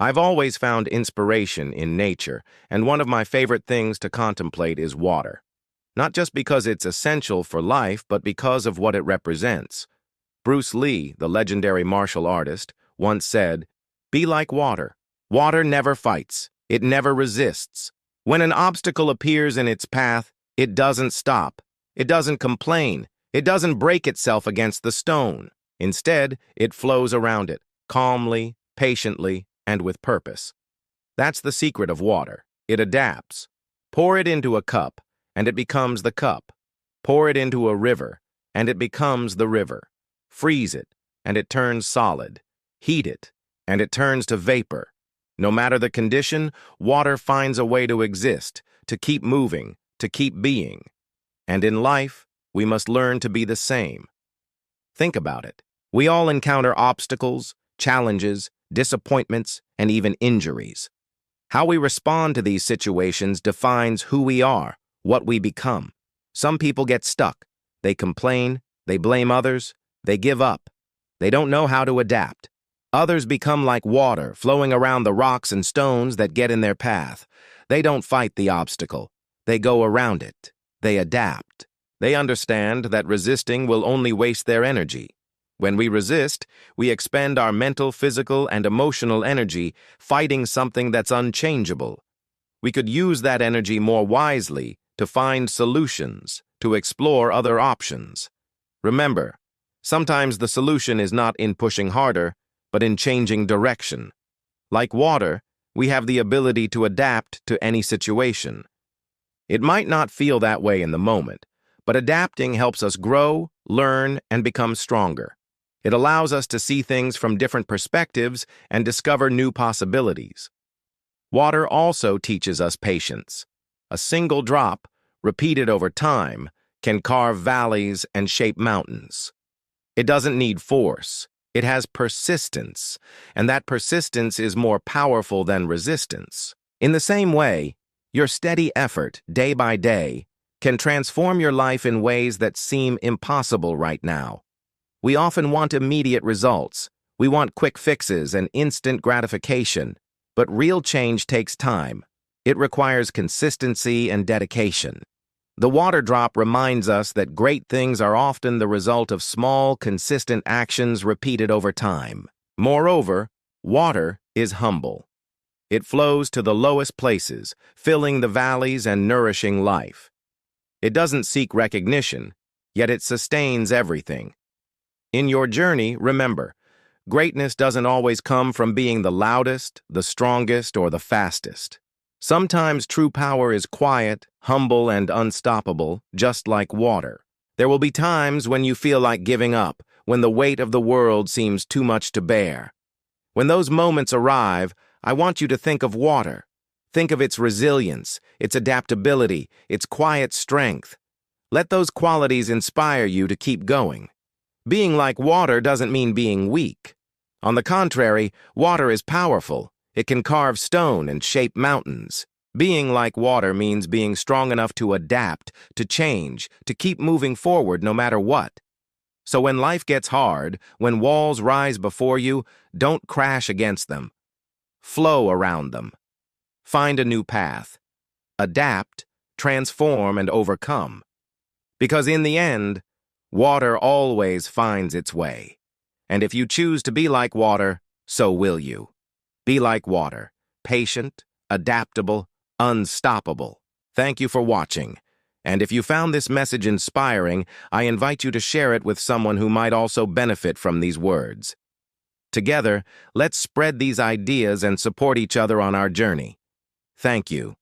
I've always found inspiration in nature, and one of my favorite things to contemplate is water. Not just because it's essential for life, but because of what it represents. Bruce Lee, the legendary martial artist, once said, "Be like water. Water never fights. It never resists. When an obstacle appears in its path, it doesn't stop. It doesn't complain. It doesn't break itself against the stone. Instead, it flows around it, calmly, patiently, and with purpose." That's the secret of water. It adapts. Pour it into a cup, and it becomes the cup. Pour it into a river, and it becomes the river. Freeze it, and it turns solid. Heat it, and it turns to vapor. No matter the condition, water finds a way to exist, to keep moving, to keep being. And in life, we must learn to be the same. Think about it. We all encounter obstacles, challenges, disappointments, and even injuries. How we respond to these situations defines who we are, what we become. Some people get stuck. They complain, they blame others, they give up. They don't know how to adapt. Others become like water, flowing around the rocks and stones that get in their path. They don't fight the obstacle. They go around it. They adapt. They understand that resisting will only waste their energy. When we resist, we expend our mental, physical, and emotional energy fighting something that's unchangeable. We could use that energy more wisely to find solutions, to explore other options. Remember, sometimes the solution is not in pushing harder, but in changing direction. Like water, we have the ability to adapt to any situation. It might not feel that way in the moment, but adapting helps us grow, learn, and become stronger. It allows us to see things from different perspectives and discover new possibilities. Water also teaches us patience. A single drop, repeated over time, can carve valleys and shape mountains. It doesn't need force. It has persistence, and that persistence is more powerful than resistance. In the same way, your steady effort, day by day, can transform your life in ways that seem impossible right now. We often want immediate results. We want quick fixes and instant gratification. But real change takes time. It requires consistency and dedication. The water drop reminds us that great things are often the result of small, consistent actions repeated over time. Moreover, water is humble. It flows to the lowest places, filling the valleys and nourishing life. It doesn't seek recognition, yet it sustains everything. In your journey, remember, greatness doesn't always come from being the loudest, the strongest, or the fastest. Sometimes true power is quiet, humble, and unstoppable, just like water. There will be times when you feel like giving up, when the weight of the world seems too much to bear. When those moments arrive, I want you to think of water. Think of its resilience, its adaptability, its quiet strength. Let those qualities inspire you to keep going. Being like water doesn't mean being weak. On the contrary, water is powerful. It can carve stone and shape mountains. Being like water means being strong enough to adapt, to change, to keep moving forward no matter what. So when life gets hard, when walls rise before you, don't crash against them. Flow around them. Find a new path. Adapt, transform, and overcome. Because in the end, water always finds its way. And if you choose to be like water, so will you. Be like water, patient, adaptable, unstoppable. Thank you for watching. And if you found this message inspiring, I invite you to share it with someone who might also benefit from these words. Together, let's spread these ideas and support each other on our journey. Thank you.